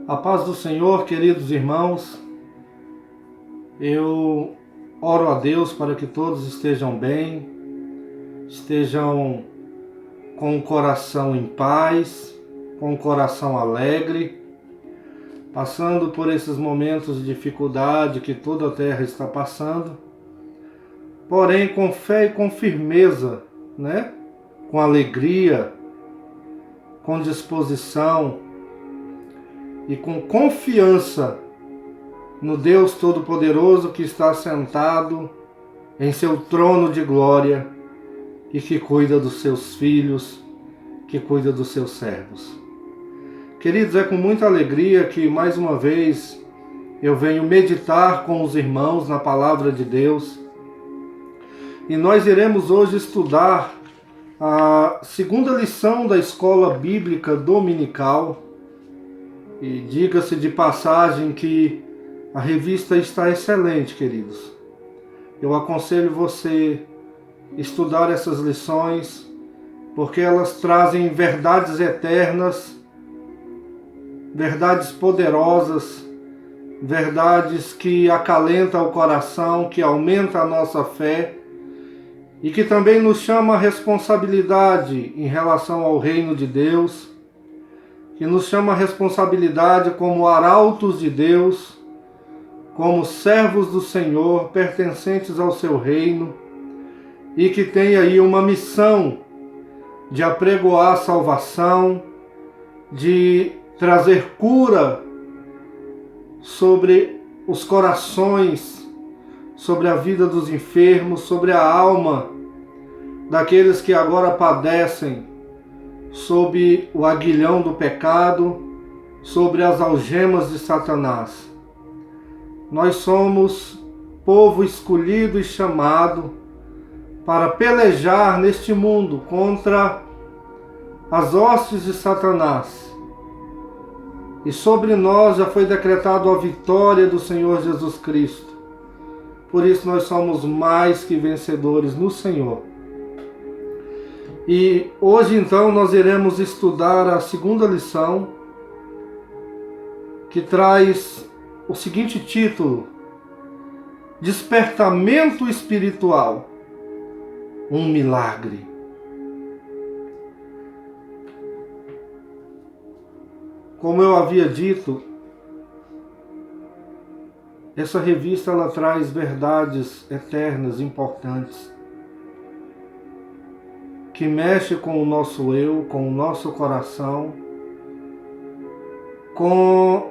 A paz do Senhor, queridos irmãos, eu oro a Deus para que todos estejam bem, estejam com o coração em paz, com o coração alegre, passando por esses momentos de dificuldade que toda a terra está passando, porém com fé e com firmeza, com alegria, com disposição, e com confiança no Deus Todo-Poderoso que está sentado em seu trono de glória e que cuida dos seus filhos, que cuida dos seus servos. Queridos, é com muita alegria que mais uma vez eu venho meditar com os irmãos na palavra de Deus e nós iremos hoje estudar a segunda lição da Escola Bíblica Dominical. E diga-se de passagem que a revista está excelente, queridos. Eu aconselho você estudar essas lições, porque elas trazem verdades eternas, verdades poderosas, verdades que acalentam o coração, que aumentam a nossa fé e que também nos chama a responsabilidade em relação ao reino de Deus, que nos chama a responsabilidade como arautos de Deus, como servos do Senhor, pertencentes ao seu reino, e que tem aí uma missão de apregoar a salvação, de trazer cura sobre os corações, sobre a vida dos enfermos, sobre a alma daqueles que agora padecem sob o aguilhão do pecado, sobre as algemas de Satanás. Nós somos povo escolhido e chamado para pelejar neste mundo contra as hostes de Satanás. E sobre nós já foi decretado a vitória do Senhor Jesus Cristo. Por isso nós somos mais que vencedores no Senhor. E hoje então nós iremos estudar a segunda lição, que traz o seguinte título: Despertamento Espiritual, um milagre. Como eu havia dito, essa revista ela traz verdades eternas, importantes, que mexe com o nosso eu, com o nosso coração, com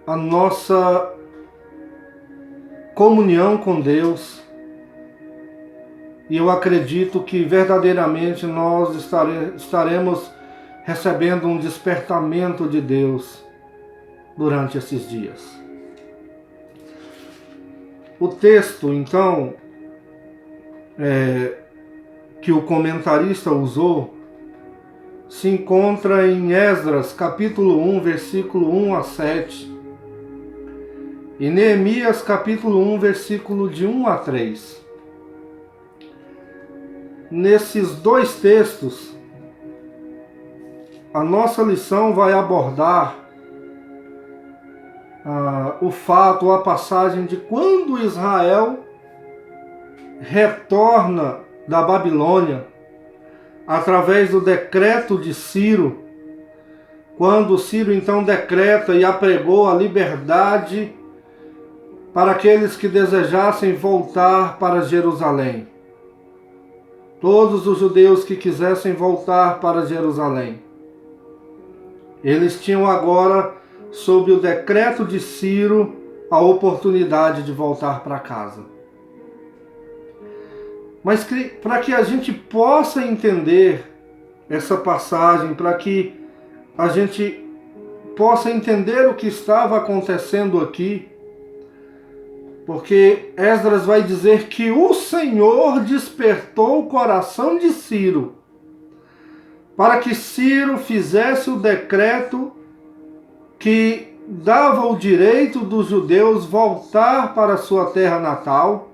a nossa comunhão com Deus. E eu acredito que verdadeiramente nós estaremos recebendo um despertamento de Deus durante esses dias. O texto, então, que o comentarista usou, se encontra em Esdras, capítulo 1, versículo 1 a 7, e Neemias, capítulo 1, versículo de 1 a 3. Nesses dois textos, a nossa lição vai abordar o fato, a passagem de quando Israel retorna da Babilônia, através do decreto de Ciro, quando Ciro então decreta e apregou a liberdade para aqueles que desejassem voltar para Jerusalém. Todos os judeus que quisessem voltar para Jerusalém, eles tinham agora, sob o decreto de Ciro, a oportunidade de voltar para casa. Mas para que a gente possa entender essa passagem, para que a gente possa entender o que estava acontecendo aqui, porque Esdras vai dizer que o Senhor despertou o coração de Ciro, para que Ciro fizesse o decreto que dava o direito dos judeus voltar para sua terra natal.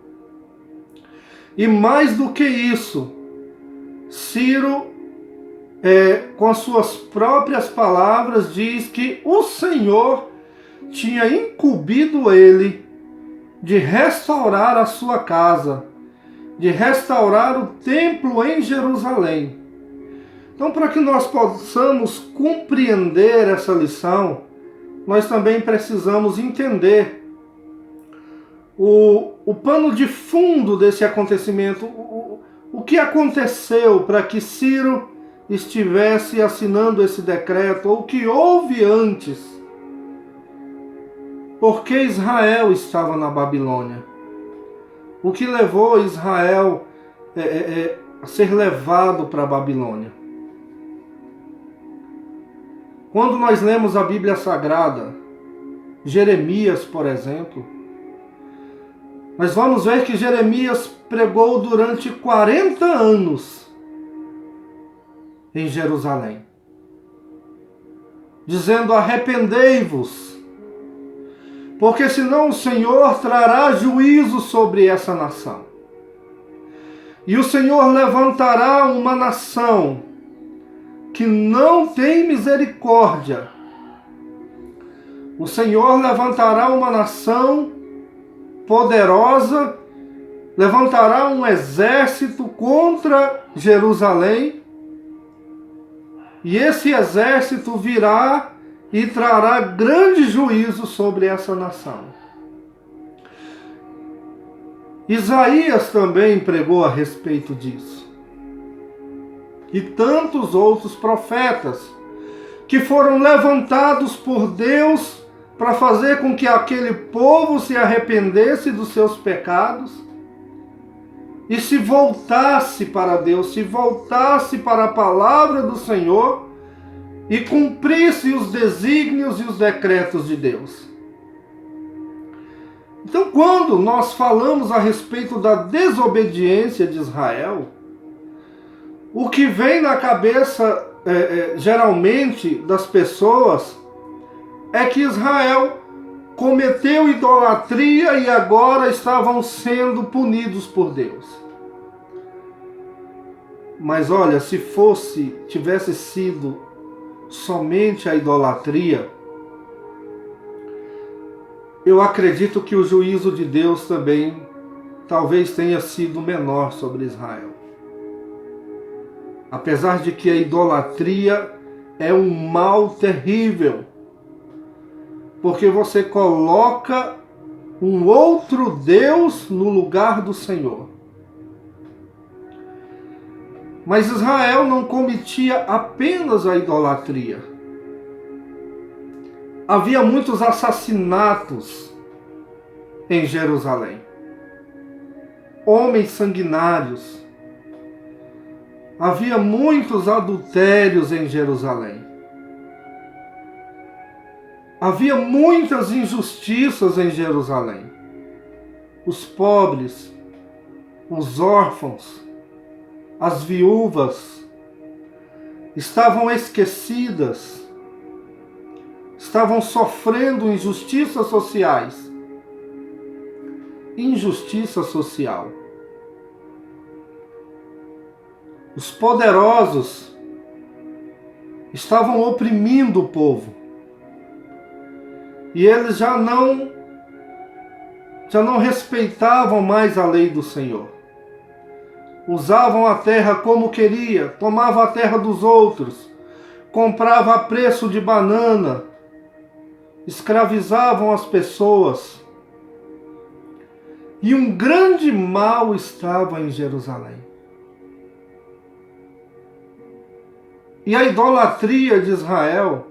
E mais do que isso, Ciro com as suas próprias palavras, diz que o Senhor tinha incumbido ele de restaurar a sua casa, de restaurar o templo em Jerusalém. Então, para que nós possamos compreender essa lição, nós também precisamos entender o pano de fundo desse acontecimento, o que aconteceu para que Ciro estivesse assinando esse decreto, ou o que houve antes. Porque Israel estava na Babilônia. O que levou Israel a ser levado para a Babilônia. Quando nós lemos a Bíblia Sagrada, Jeremias, por exemplo, nós vamos ver que Jeremias pregou durante 40 anos em Jerusalém, dizendo: arrependei-vos, porque senão o Senhor trará juízo sobre essa nação. E o Senhor levantará uma nação que não tem misericórdia. O Senhor levantará uma nação poderosa, levantará um exército contra Jerusalém, e esse exército virá e trará grande juízo sobre essa nação. Isaías também pregou a respeito disso. E tantos outros profetas que foram levantados por Deus para fazer com que aquele povo se arrependesse dos seus pecados e se voltasse para Deus, se voltasse para a palavra do Senhor e cumprisse os desígnios e os decretos de Deus. Então, quando nós falamos a respeito da desobediência de Israel, o que vem na cabeça, geralmente, das pessoas é que Israel cometeu idolatria e agora estavam sendo punidos por Deus. Mas olha, se tivesse sido somente a idolatria, eu acredito que o juízo de Deus também talvez tenha sido menor sobre Israel. Apesar de que a idolatria é um mal terrível, porque você coloca um outro Deus no lugar do Senhor. Mas Israel não cometia apenas a idolatria. Havia muitos assassinatos em Jerusalém. Homens sanguinários. Havia muitos adultérios em Jerusalém. Havia muitas injustiças em Jerusalém. Os pobres, os órfãos, as viúvas estavam esquecidas, estavam sofrendo injustiças sociais. Injustiça social. Os poderosos estavam oprimindo o povo. E eles já não respeitavam mais a lei do Senhor. Usavam a terra como queria, tomavam a terra dos outros, compravam a preço de banana, escravizavam as pessoas. E um grande mal estava em Jerusalém. E a idolatria de Israel,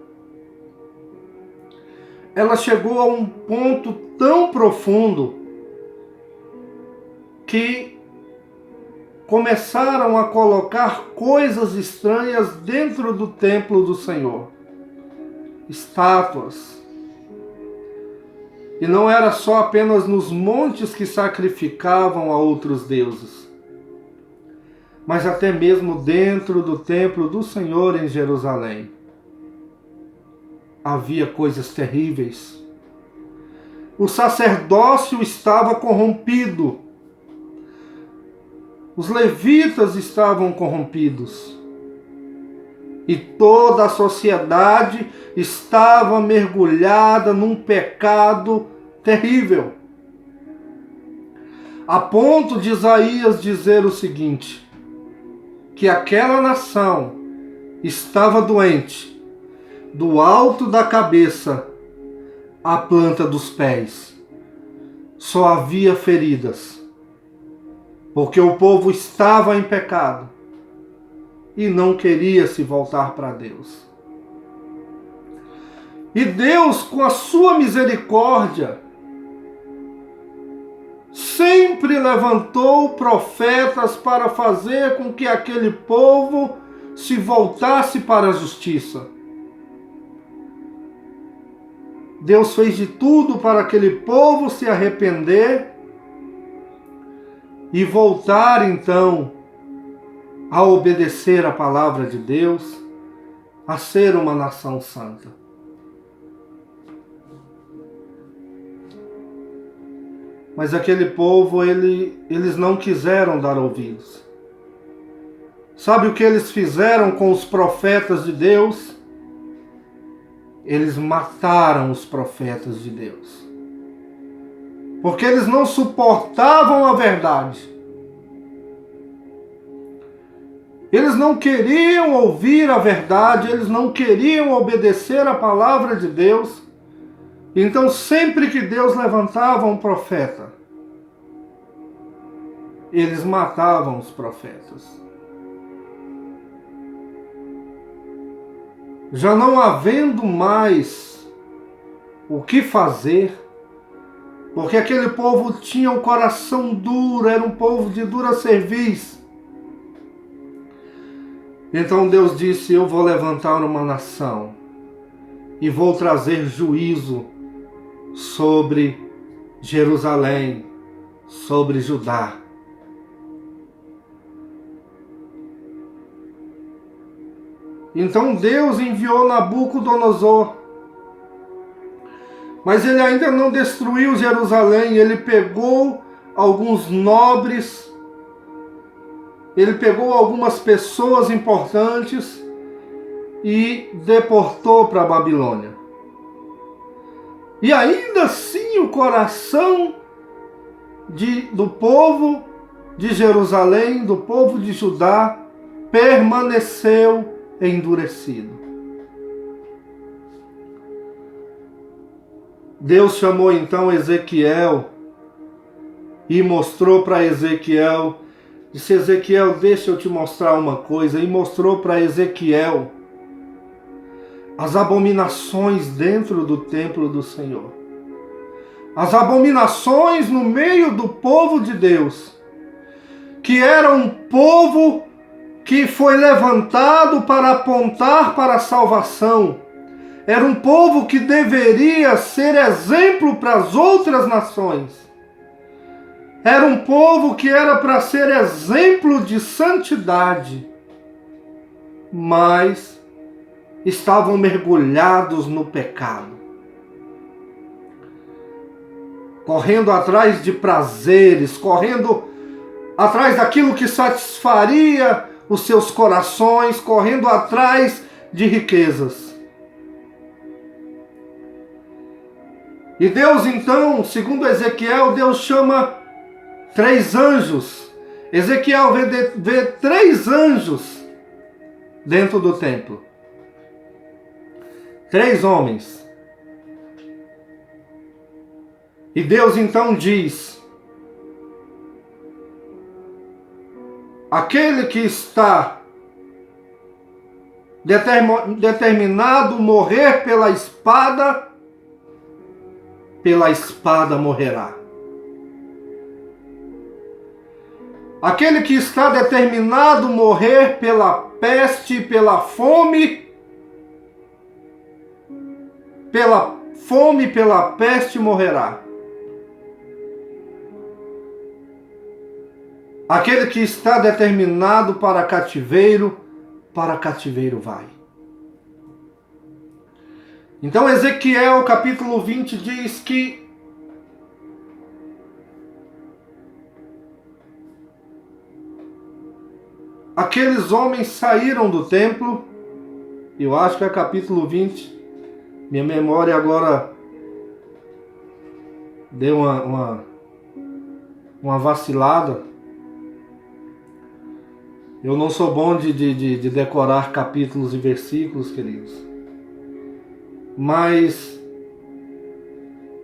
ela chegou a um ponto tão profundo que começaram a colocar coisas estranhas dentro do templo do Senhor. Estátuas. E não era só apenas nos montes que sacrificavam a outros deuses, mas até mesmo dentro do templo do Senhor em Jerusalém. Havia coisas terríveis. O sacerdócio estava corrompido. Os levitas estavam corrompidos. E toda a sociedade estava mergulhada num pecado terrível. A ponto de Isaías dizer o seguinte, que aquela nação estava doente, do alto da cabeça à planta dos pés. Só havia feridas, porque o povo estava em pecado e não queria se voltar para Deus. E Deus, com a sua misericórdia, sempre levantou profetas para fazer com que aquele povo se voltasse para a justiça. Deus fez de tudo para aquele povo se arrepender e voltar então a obedecer a palavra de Deus, a ser uma nação santa. Mas aquele povo, eles não quiseram dar ouvidos. Sabe o que eles fizeram com os profetas de Deus? Eles mataram os profetas de Deus. Porque eles não suportavam a verdade. Eles não queriam ouvir a verdade, eles não queriam obedecer a palavra de Deus. Então, sempre que Deus levantava um profeta, eles matavam os profetas. Já não havendo mais o que fazer, porque aquele povo tinha um coração duro, era um povo de dura cerviz. Então Deus disse, eu vou levantar uma nação e vou trazer juízo sobre Jerusalém, sobre Judá. Então Deus enviou Nabucodonosor, mas ele ainda não destruiu Jerusalém, ele pegou alguns nobres, ele pegou algumas pessoas importantes e deportou para a Babilônia. E ainda assim o coração do povo de Jerusalém, do povo de Judá, permaneceu endurecido. Deus chamou então Ezequiel e mostrou para Ezequiel, disse, Ezequiel, deixa eu te mostrar uma coisa, e mostrou para Ezequiel as abominações dentro do templo do Senhor. As abominações no meio do povo de Deus, que era um povo que foi levantado para apontar para a salvação. Era um povo que deveria ser exemplo para as outras nações. Era um povo que era para ser exemplo de santidade. Mas estavam mergulhados no pecado, correndo atrás de prazeres, correndo atrás daquilo que satisfaria os seus corações, correndo atrás de riquezas. E Deus então, segundo Ezequiel, Deus chama 3 anjos. Ezequiel vê 3 anjos dentro do templo. 3 homens. E Deus então diz, aquele que está determinado morrer pela espada morrerá. Aquele que está determinado morrer pela peste, pela fome, pela peste morrerá. Aquele que está determinado para cativeiro vai. Então Ezequiel capítulo 20 diz que aqueles homens saíram do templo Eu acho que é capítulo 20. Minha memória agora deu uma vacilada. Eu não sou bom de decorar capítulos e versículos, queridos. Mas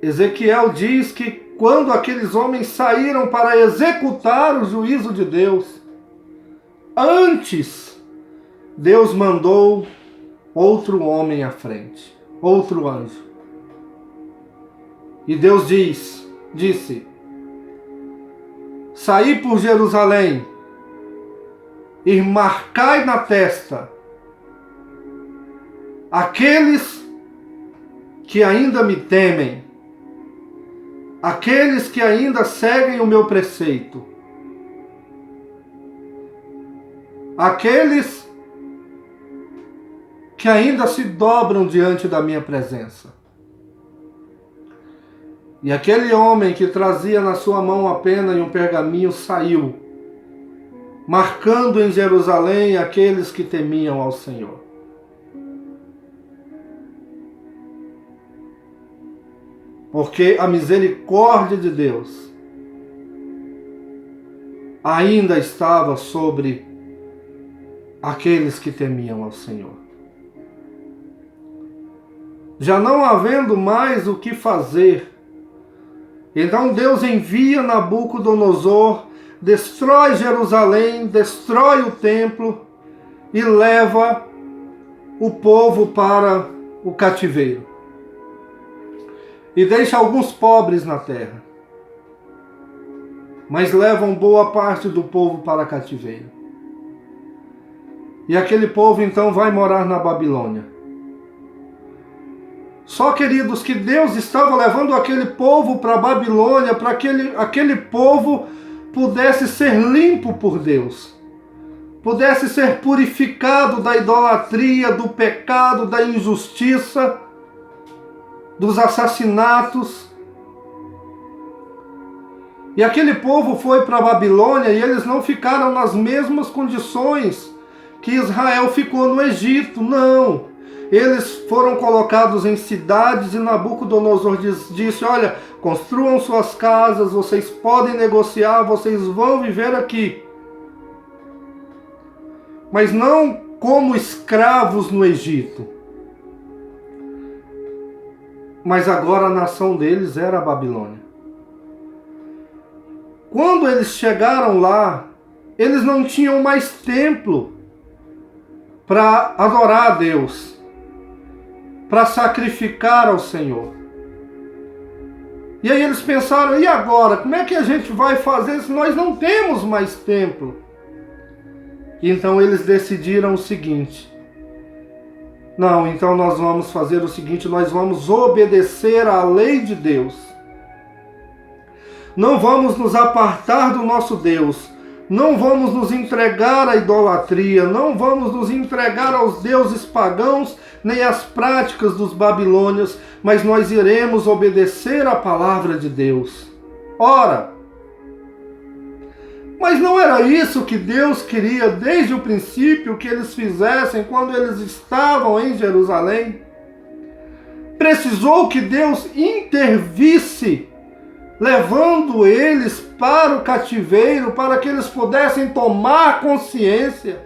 Ezequiel diz que quando aqueles homens saíram para executar o juízo de Deus, antes Deus mandou outro homem à frente, outro anjo. E Deus disse: saí por Jerusalém e marcai na testa aqueles que ainda me temem, aqueles que ainda seguem o meu preceito, aqueles que ainda se dobram diante da minha presença. E aquele homem que trazia na sua mão a pena e um pergaminho saiu, marcando em Jerusalém aqueles que temiam ao Senhor. Porque a misericórdia de Deus ainda estava sobre aqueles que temiam ao Senhor. Já não havendo mais o que fazer, então Deus envia Nabucodonosor, destrói Jerusalém, destrói o templo e leva o povo para o cativeiro. E deixa alguns pobres na terra, mas levam boa parte do povo para cativeiro. E aquele povo então vai morar na Babilônia. Só, queridos, que Deus estava levando aquele povo para a Babilônia para que aquele povo pudesse ser limpo por Deus, pudesse ser purificado da idolatria, do pecado, da injustiça, dos assassinatos. E aquele povo foi para a Babilônia e eles não ficaram nas mesmas condições que Israel ficou no Egito, não. Eles foram colocados em cidades e Nabucodonosor disse: olha, construam suas casas, vocês podem negociar, vocês vão viver aqui. Mas não como escravos no Egito. Mas agora a nação deles era a Babilônia. Quando eles chegaram lá, eles não tinham mais templo para adorar a Deus, para sacrificar ao Senhor. E aí eles pensaram: e agora? Como é que a gente vai fazer se nós não temos mais templo? Então eles decidiram o seguinte: não, então nós vamos fazer o seguinte, nós vamos obedecer à lei de Deus. Não vamos nos apartar do nosso Deus. Não vamos nos entregar à idolatria. Não vamos nos entregar aos deuses pagãos, nem às práticas dos babilônios, mas nós iremos obedecer à palavra de Deus. Ora, mas não era isso que Deus queria desde o princípio que eles fizessem quando eles estavam em Jerusalém? Precisou que Deus intervisse, levando eles para o cativeiro, para que eles pudessem tomar consciência,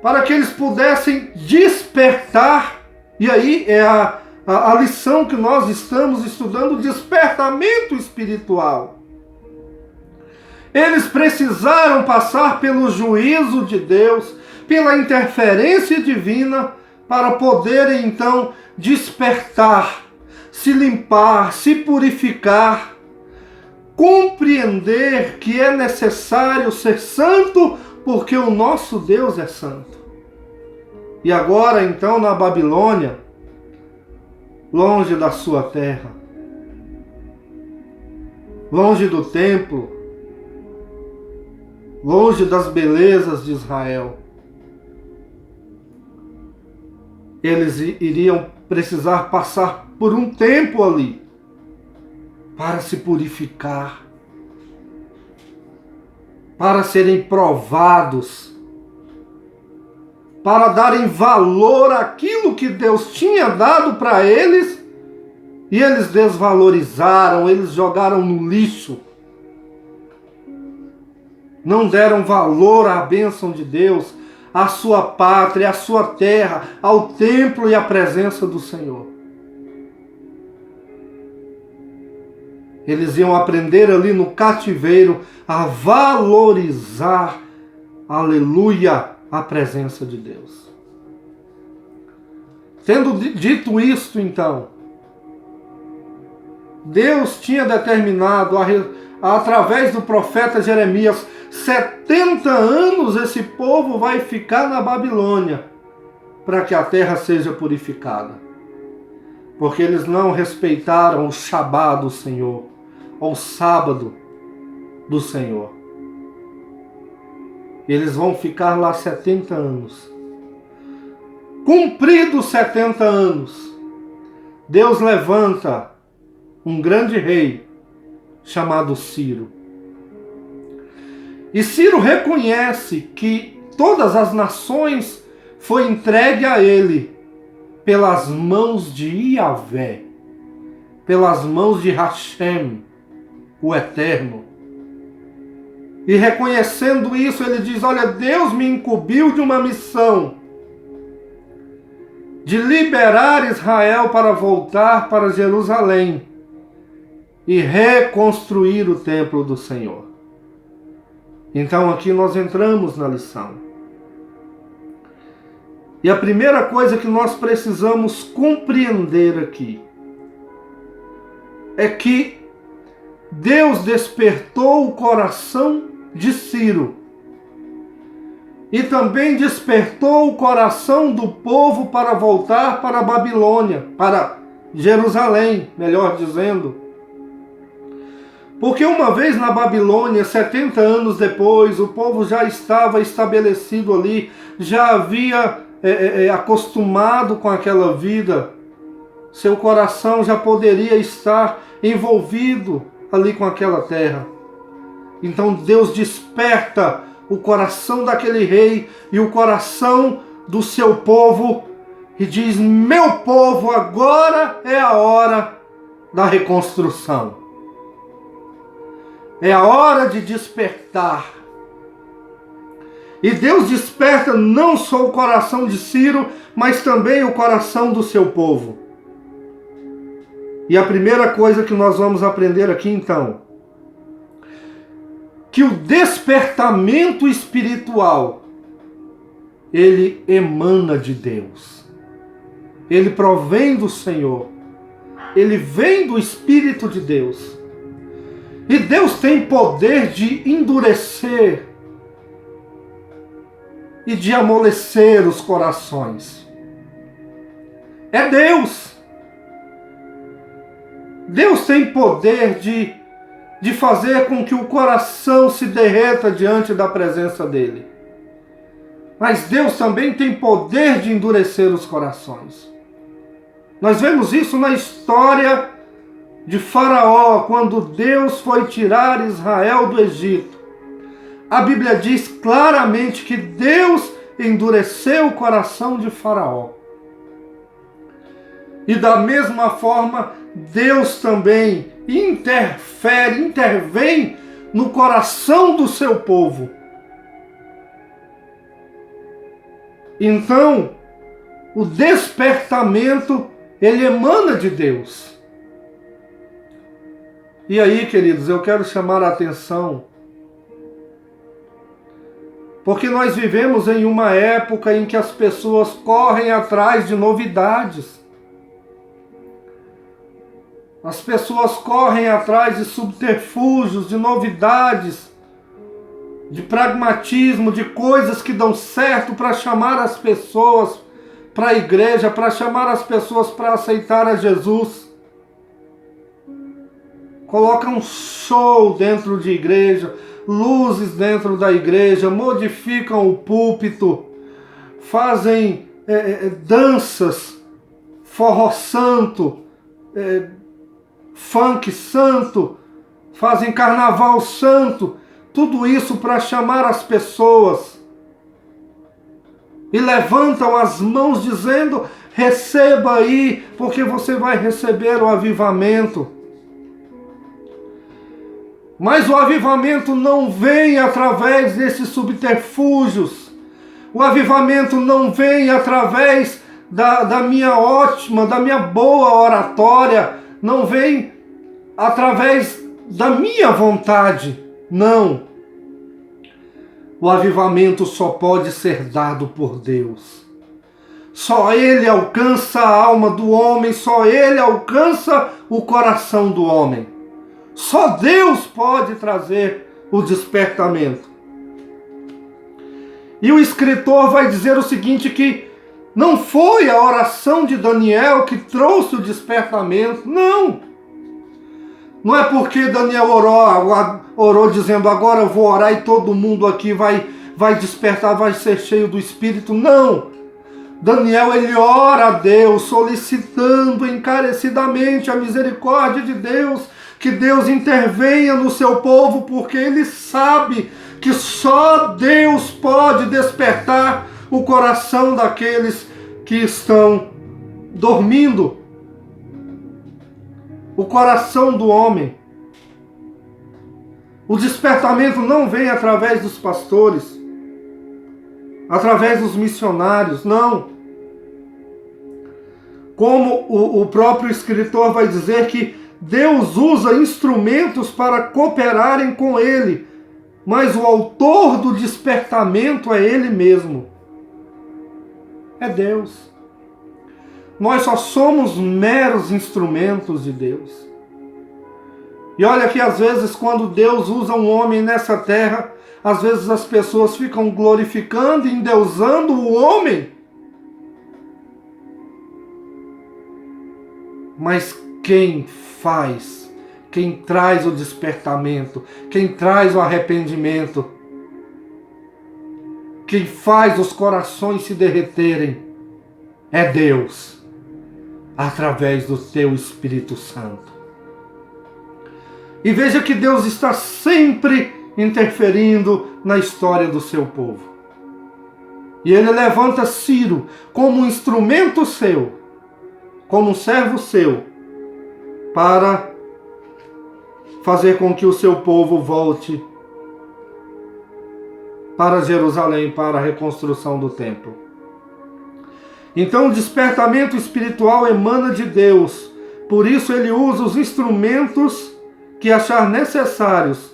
para que eles pudessem despertar. E aí é a lição que nós estamos estudando, despertamento espiritual. Eles precisaram passar pelo juízo de Deus, pela interferência divina, para poderem então despertar, se limpar, se purificar, compreender que é necessário ser santo, porque o nosso Deus é santo. E agora então na Babilônia, longe da sua terra, longe do templo, longe das belezas de Israel, eles iriam precisar passar por um tempo ali para se purificar, para serem provados, para darem valor àquilo que Deus tinha dado para eles, e eles desvalorizaram, eles jogaram no lixo. Não deram valor à bênção de Deus, à sua pátria, à sua terra, ao templo e à presença do Senhor. Eles iam aprender ali no cativeiro a valorizar, aleluia, a presença de Deus. Tendo dito isto, então, Deus tinha determinado, através do profeta Jeremias, 70 anos esse povo vai ficar na Babilônia, para que a terra seja purificada. Porque eles não respeitaram o Shabá do Senhor, ou sábado do Senhor. Eles vão ficar lá 70 anos. Cumpridos 70 anos, Deus levanta um grande rei chamado Ciro. E Ciro reconhece que todas as nações foi entregue a ele pelas mãos de Yahvé, pelas mãos de Hashem, o Eterno. E reconhecendo isso, ele diz: olha, Deus me incumbiu de uma missão, de liberar Israel para voltar para Jerusalém e reconstruir o templo do Senhor. Então aqui nós entramos na lição. E a primeira coisa que nós precisamos compreender aqui é que Deus despertou o coração de Ciro e também despertou o coração do povo para voltar para a Babilônia, para Jerusalém, melhor dizendo. Porque uma vez na Babilônia, 70 anos depois, o povo já estava estabelecido ali, já havia acostumado com aquela vida, seu coração já poderia estar envolvido ali com aquela terra. Então Deus desperta o coração daquele rei e o coração do seu povo e diz: meu povo, agora é a hora da reconstrução. É a hora de despertar. E Deus desperta não só o coração de Ciro, mas também o coração do seu povo. E a primeira coisa que nós vamos aprender aqui então, que o despertamento espiritual, ele emana de Deus. Ele provém do Senhor. Ele vem do Espírito de Deus. E Deus tem poder de endurecer e de amolecer os corações. É Deus. Deus tem poder de fazer com que o coração se derreta diante da presença dele. Mas Deus também tem poder de endurecer os corações. Nós vemos isso na história de Faraó, quando Deus foi tirar Israel do Egito. A Bíblia diz claramente que Deus endureceu o coração de Faraó. E da mesma forma, Deus também intervém no coração do seu povo. Então, o despertamento, ele emana de Deus. E aí, queridos, eu quero chamar a atenção, porque nós vivemos em uma época em que as pessoas correm atrás de novidades. As pessoas correm atrás de subterfúgios, de novidades, de pragmatismo, de coisas que dão certo para chamar as pessoas para a igreja, para chamar as pessoas para aceitar a Jesus. Colocam um show dentro de igreja, luzes dentro da igreja, modificam o púlpito, fazem danças, forró santo, funk santo, fazem carnaval santo, tudo isso para chamar as pessoas e levantam as mãos dizendo: receba aí, porque você vai receber o avivamento. Mas o avivamento não vem através desses subterfúgios. O avivamento não vem através da minha boa oratória, não vem através da minha vontade. Não. O avivamento só pode ser dado por Deus. Só Ele alcança a alma do homem, só Ele alcança o coração do homem. Só Deus pode trazer o despertamento. E o escritor vai dizer o seguinte, que não foi a oração de Daniel que trouxe o despertamento, não. Não é porque Daniel orou dizendo: agora eu vou orar e todo mundo aqui vai despertar, vai ser cheio do Espírito. Não. Daniel, ele ora a Deus, solicitando encarecidamente a misericórdia de Deus, que Deus intervenha no seu povo, porque ele sabe que só Deus pode despertar o coração daqueles que estão dormindo. O coração do homem. O despertamento não vem através dos pastores, através dos missionários, não. Como o próprio escritor vai dizer, que Deus usa instrumentos para cooperarem com Ele, mas o autor do despertamento é Ele mesmo. É Deus. Nós só somos meros instrumentos de Deus. E olha que às vezes, quando Deus usa um homem nessa terra, às vezes as pessoas ficam glorificando e endeusando o homem. Mas quem faz, quem traz o despertamento, quem traz o arrependimento, quem faz os corações se derreterem, é Deus, através do teu Espírito Santo. E veja que Deus está sempre interferindo na história do seu povo. E Ele levanta Ciro como um instrumento seu, como um servo seu, para fazer com que o seu povo volte para Jerusalém, para a reconstrução do templo. Então o despertamento espiritual emana de Deus, por isso Ele usa os instrumentos que achar necessários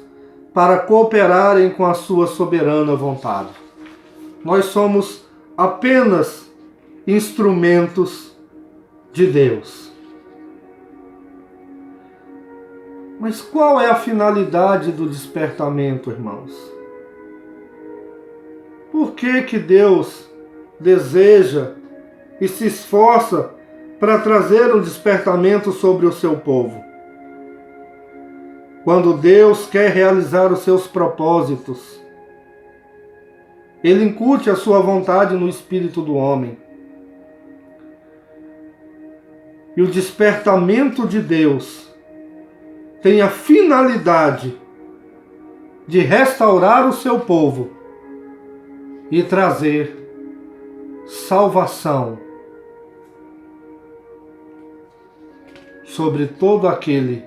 para cooperarem com a sua soberana vontade. Nós somos apenas instrumentos de Deus. Mas qual é a finalidade do despertamento, irmãos? Por que Deus deseja e se esforça para trazer um despertamento sobre o seu povo? Quando Deus quer realizar os seus propósitos, Ele incute a sua vontade no espírito do homem. E o despertamento de Deus tem a finalidade de restaurar o seu povo e trazer salvação sobre todo aquele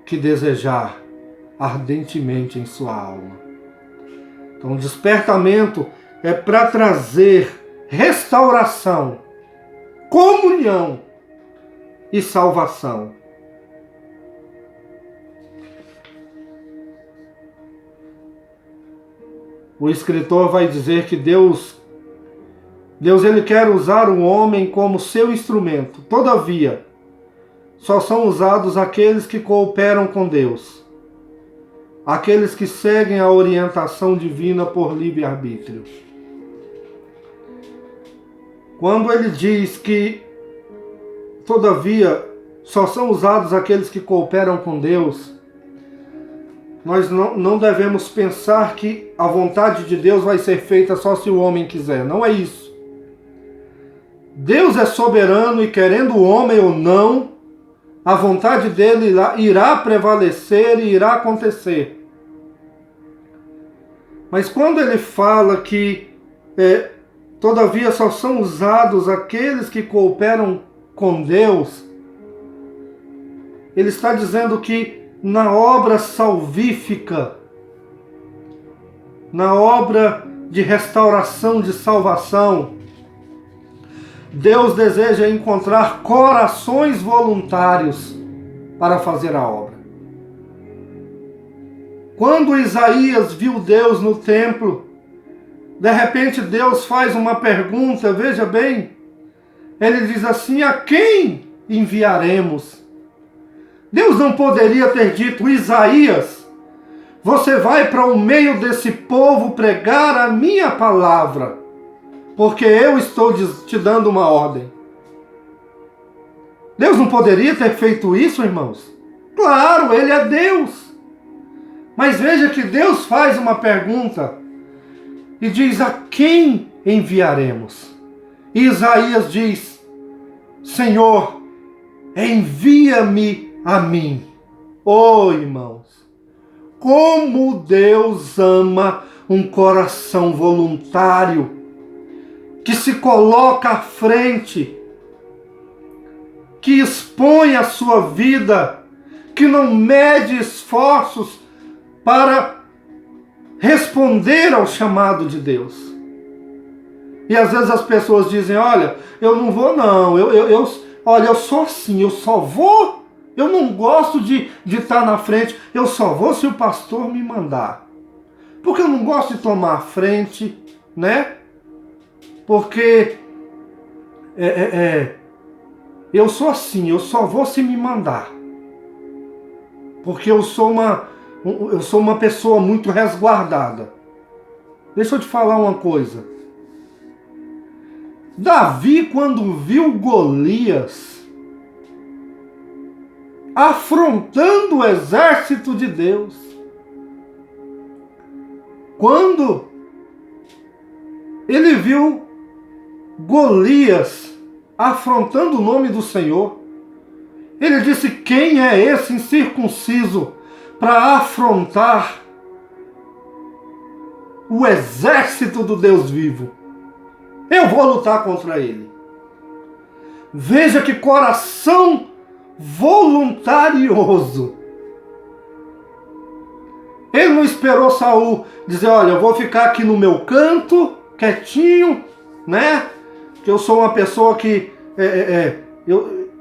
que desejar ardentemente em sua alma. Então, o despertamento é para trazer restauração, comunhão e salvação. O escritor vai dizer que Deus ele quer usar o homem como seu instrumento. Todavia, só são usados aqueles que cooperam com Deus, aqueles que seguem a orientação divina por livre-arbítrio. Quando ele diz que, todavia, só são usados aqueles que cooperam com Deus, nós não devemos pensar que a vontade de Deus vai ser feita só se o homem quiser. Não é isso. Deus é soberano e, querendo o homem ou não, a vontade dele irá prevalecer e irá acontecer. Mas quando ele fala que Todavia só são usados aqueles que cooperam com Deus. Ele está dizendo que na obra salvífica, na obra de restauração, de salvação, Deus deseja encontrar corações voluntários para fazer a obra. Quando Isaías viu Deus no templo, de repente Deus faz uma pergunta, veja bem, ele diz assim: a quem enviaremos? Deus não poderia ter dito: Isaías, você vai para o meio desse povo pregar a minha palavra, porque eu estou te dando uma ordem. Deus não poderia ter feito isso, irmãos? Claro, Ele é Deus. Mas veja que Deus faz uma pergunta e diz: a quem enviaremos? E Isaías diz: Senhor, envia-me a mim. Oh, irmãos, como Deus ama um coração voluntário, que se coloca à frente, que expõe a sua vida, que não mede esforços para responder ao chamado de Deus. E às vezes as pessoas dizem: olha, eu não vou não, olha, eu sou assim, eu só vou, eu não gosto de estar na frente, eu só vou se o pastor me mandar. Porque eu não gosto de tomar a frente, né? Porque eu sou assim, eu só vou se me mandar. Porque eu sou uma pessoa muito resguardada. Deixa eu te falar uma coisa. Davi, quando viu Golias afrontando o exército de Deus, quando ele viu Golias afrontando o nome do Senhor, ele disse: quem é esse incircunciso para afrontar o exército do Deus vivo? Eu vou lutar contra ele. Veja que coração voluntarioso. Ele não esperou Saul dizer: olha, eu vou ficar aqui no meu canto, quietinho, né? Que eu sou uma pessoa que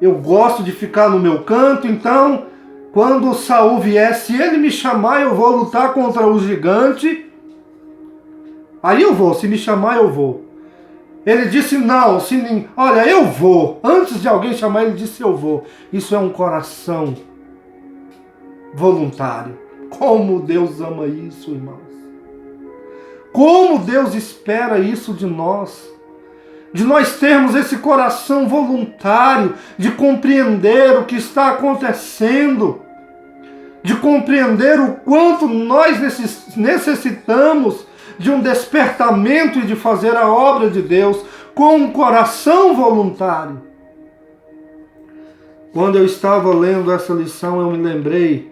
eu gosto de ficar no meu canto, então quando Saul vier, se ele me chamar, eu vou lutar contra o gigante. Aí eu vou, se me chamar, eu vou. Ele disse: não, olha, eu vou. Antes de alguém chamar, ele disse: eu vou. Isso é um coração voluntário. Como Deus ama isso, irmãos. Como Deus espera isso de nós. De nós termos esse coração voluntário, de compreender o que está acontecendo, de compreender o quanto nós necessitamos de um despertamento e de fazer a obra de Deus com um coração voluntário. Quando eu estava lendo essa lição, eu me lembrei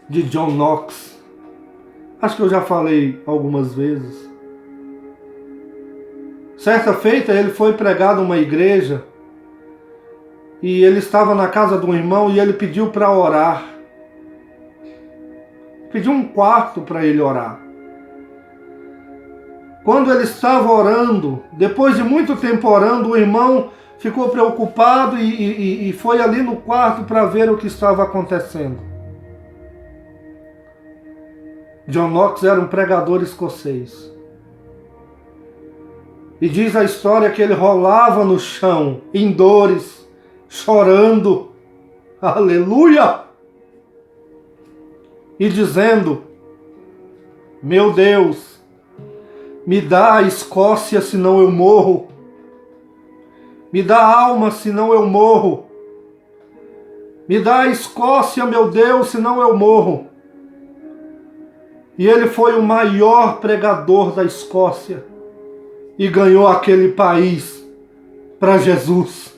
de John Knox. Acho que eu já falei algumas vezes. Certa feita, ele foi pregar numa igreja e ele estava na casa de um irmão e ele pediu para orar. Pediu um quarto para ele orar. Quando ele estava orando, depois de muito tempo orando, o irmão ficou preocupado e foi ali no quarto para ver o que estava acontecendo. John Knox era um pregador escocês. E diz a história que ele rolava no chão, em dores, chorando, aleluia! E dizendo: meu Deus, me dá a Escócia, senão eu morro. Me dá alma, senão eu morro. Me dá a Escócia, meu Deus, senão eu morro. E ele foi o maior pregador da Escócia e ganhou aquele país para Jesus.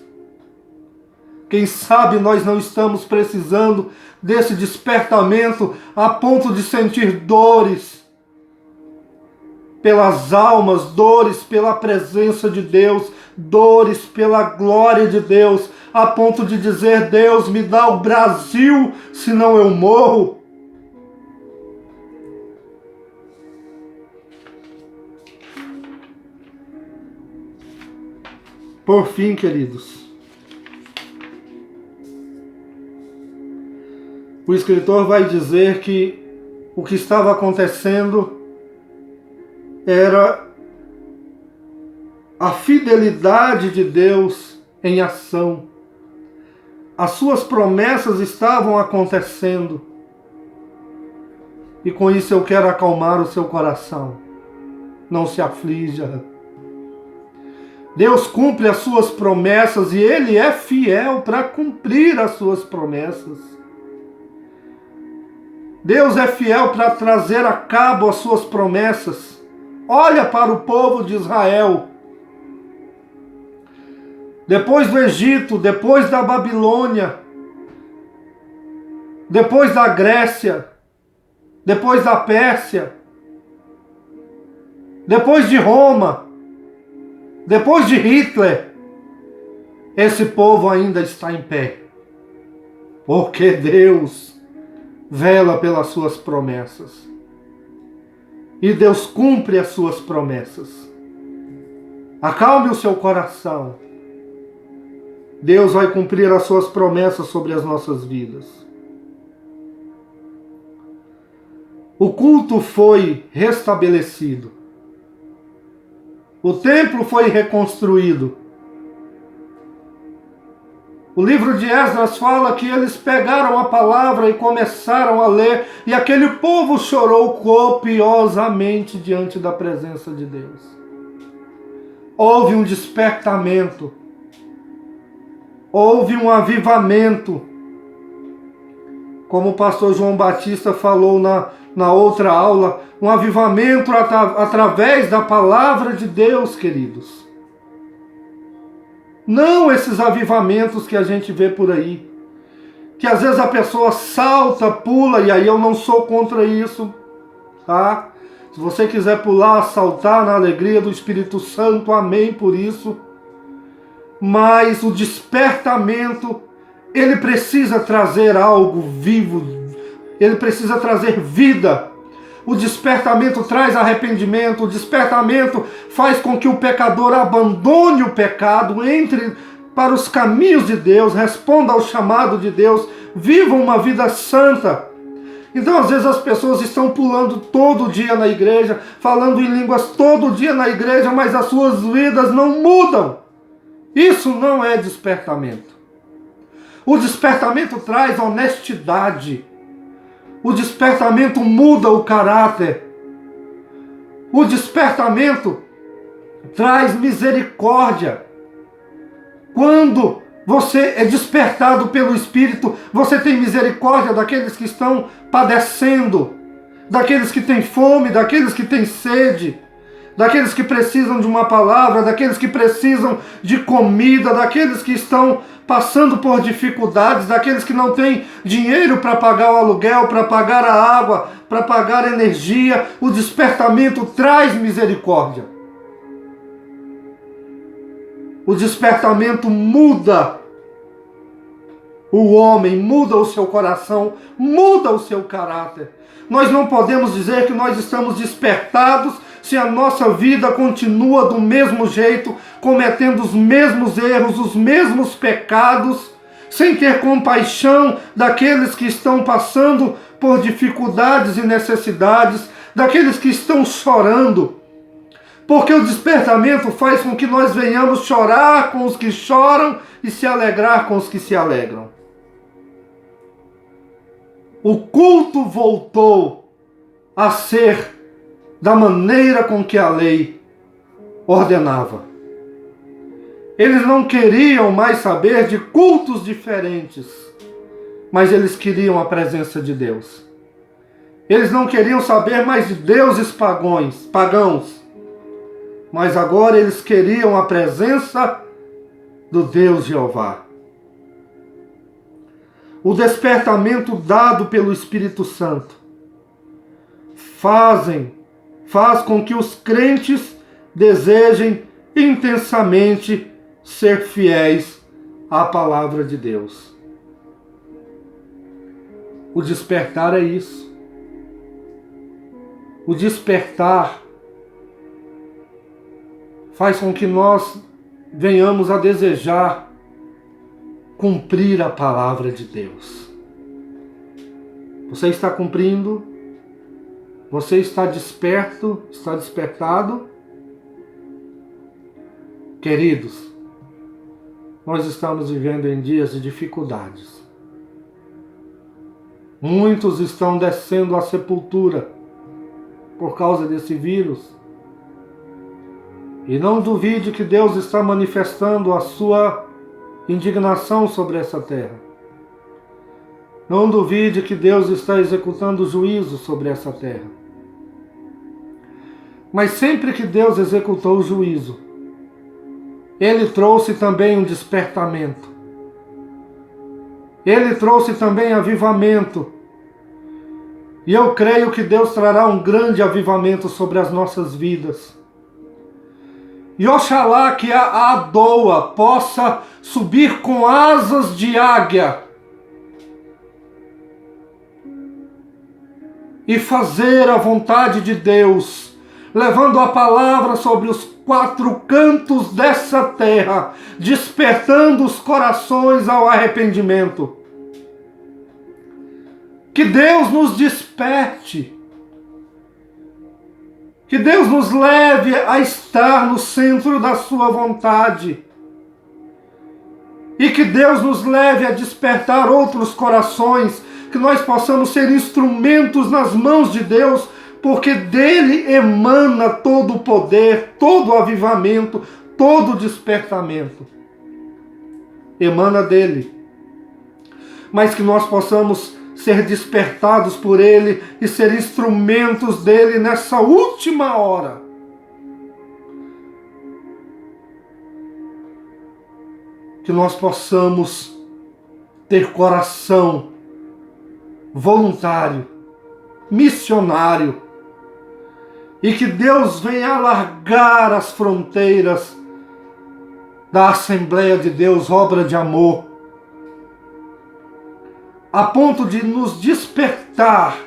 Quem sabe nós não estamos precisando desse despertamento a ponto de sentir dores pelas almas, dores pela presença de Deus, dores pela glória de Deus, a ponto de dizer: Deus, me dá o Brasil, senão eu morro. Por fim, queridos, o escritor vai dizer que o que estava acontecendo era a fidelidade de Deus em ação. As suas promessas estavam acontecendo. E com isso eu quero acalmar o seu coração. Não se aflija. Deus cumpre as suas promessas e Ele é fiel para cumprir as suas promessas. Deus é fiel para trazer a cabo as suas promessas. Olha para o povo de Israel. Depois do Egito, depois da Babilônia, depois da Grécia, depois da Pérsia, depois de Roma, depois de Hitler, esse povo ainda está em pé. Porque Deus vela pelas suas promessas. E Deus cumpre as suas promessas. Acalme o seu coração. Deus vai cumprir as suas promessas sobre as nossas vidas. O culto foi restabelecido. O templo foi reconstruído. O livro de Esdras fala que eles pegaram a palavra e começaram a ler, e aquele povo chorou copiosamente diante da presença de Deus. Houve um despertamento. Houve um avivamento. Como o pastor João Batista falou na outra aula, um avivamento através da palavra de Deus, queridos. Não esses avivamentos que a gente vê por aí, que às vezes a pessoa salta, pula, e aí eu não sou contra isso, tá? Se você quiser pular, saltar na alegria do Espírito Santo, amém por isso. Mas o despertamento, ele precisa trazer algo vivo, ele precisa trazer vida. O despertamento traz arrependimento, o despertamento faz com que o pecador abandone o pecado, entre para os caminhos de Deus, responda ao chamado de Deus, viva uma vida santa. Então, às vezes, as pessoas estão pulando todo dia na igreja, falando em línguas todo dia na igreja, mas as suas vidas não mudam. Isso não é despertamento. O despertamento traz honestidade. O despertamento muda o caráter. O despertamento traz misericórdia. Quando você é despertado pelo Espírito, você tem misericórdia daqueles que estão padecendo, daqueles que têm fome, daqueles que têm sede, daqueles que precisam de uma palavra, daqueles que precisam de comida, daqueles que estão passando por dificuldades, daqueles que não têm dinheiro para pagar o aluguel, para pagar a água, para pagar a energia. O despertamento traz misericórdia. O despertamento muda o homem, muda o seu coração, muda o seu caráter. Nós não podemos dizer que nós estamos despertados se a nossa vida continua do mesmo jeito, cometendo os mesmos erros, os mesmos pecados, sem ter compaixão daqueles que estão passando por dificuldades e necessidades, daqueles que estão chorando. Porque o despertamento faz com que nós venhamos chorar com os que choram e se alegrar com os que se alegram. O culto voltou a ser da maneira com que a lei ordenava. Eles não queriam mais saber de cultos diferentes, mas eles queriam a presença de Deus. Eles não queriam saber mais de deuses pagãos, mas agora eles queriam a presença do Deus Jeová. O despertamento dado pelo Espírito Santo faz com que os crentes desejem intensamente ser fiéis à palavra de Deus. O despertar é isso. O despertar faz com que nós venhamos a desejar cumprir a palavra de Deus. Você está cumprindo? Você está desperto? Está despertado? Queridos, nós estamos vivendo em dias de dificuldades. Muitos estão descendo à sepultura por causa desse vírus. E não duvide que Deus está manifestando a sua indignação sobre essa terra. Não duvide que Deus está executando juízo sobre essa terra. Mas sempre que Deus executou o juízo, Ele trouxe também um despertamento. Ele trouxe também avivamento. E eu creio que Deus trará um grande avivamento sobre as nossas vidas. E oxalá que a Adoa possa subir com asas de águia e fazer a vontade de Deus, levando a palavra sobre os 4 cantos dessa terra, despertando os corações ao arrependimento. Que Deus nos desperte. Que Deus nos leve a estar no centro da sua vontade. E que Deus nos leve a despertar outros corações, que nós possamos ser instrumentos nas mãos de Deus, porque dele emana todo o poder, todo o avivamento, todo o despertamento. Emana dele. Mas que nós possamos ser despertados por ele e ser instrumentos dele nessa última hora. Que nós possamos ter coração voluntário, missionário, e que Deus venha alargar as fronteiras da Assembleia de Deus, obra de amor, a ponto de nos despertar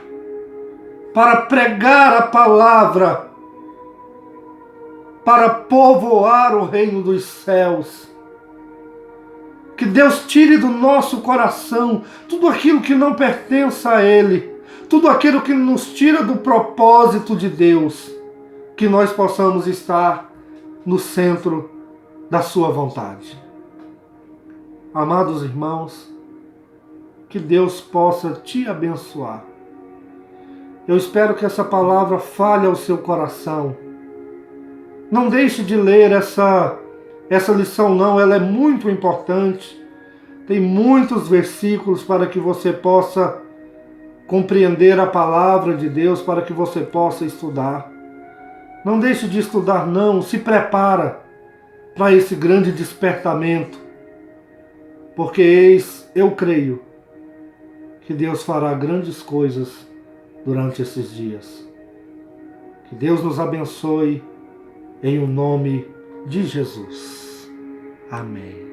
para pregar a palavra, para povoar o reino dos céus. Que Deus tire do nosso coração tudo aquilo que não pertence a Ele, tudo aquilo que nos tira do propósito de Deus, que nós possamos estar no centro da sua vontade. Amados irmãos, que Deus possa te abençoar. Eu espero que essa palavra fale ao seu coração. Não deixe de ler essa lição não, ela é muito importante. Tem muitos versículos para que você possa compreender a palavra de Deus, para que você possa estudar. Não deixe de estudar não, se prepara para esse grande despertamento. Porque eu creio que Deus fará grandes coisas durante esses dias. Que Deus nos abençoe em o nome de Jesus. Amém.